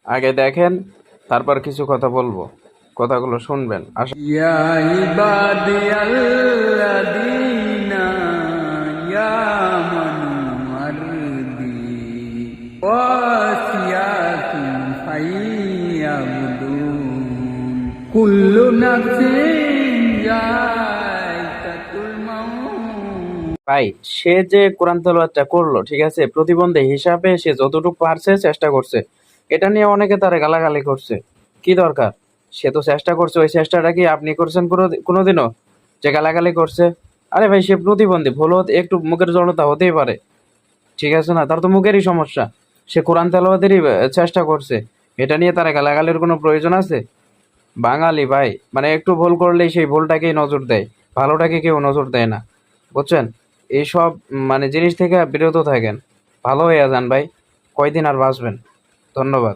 আগে দেখেন, তারপর কিছু কথা বলবো, কথাগুলো শুনবেন আশা। ইয়া ইবাদিয়াল্লাযীনা ইয়ামানু আরদি ওয়াসিয়াতুন ফাইয়াবুদুন কুল্লু নাফসিন যায়কাতুল মাউত। ভাই, সে যে কোরআন তেলাওয়াতটা করলো, ঠিক আছে, প্রতিবন্ধী হিসাবে সে যতটুকু পারছে চেষ্টা করছে। এটা নিয়ে অনেকে তারে গালাগালি করছে, কি দরকার? সে তো চেষ্টা করছে, ওই চেষ্টাটা কি আপনি করছেন কোনোদিনও যে গালাগালি করছে? আরে ভাই, সে প্রতিবন্ধী, ভুল একটু মুখের জড়তা হতেই পারে, ঠিক আছে না? তার তো মুখেরই সমস্যা, সে কোরআন তেলাওয়াতেরই চেষ্টা করছে। এটা নিয়ে তারা গালাগালির কোনো প্রয়োজন আছে? বাঙালি ভাই, মানে একটু ভুল করলেই সেই ভুলটাকেই নজর দেয়, ভালোটাকে কেউ নজর দেয় না, বুঝছেন? এইসব মানে জিনিস থেকে বিরত থাকেন, ভালো হয়ে যান ভাই, কয়দিন আর বাঁচবেন। ধন্যবাদ।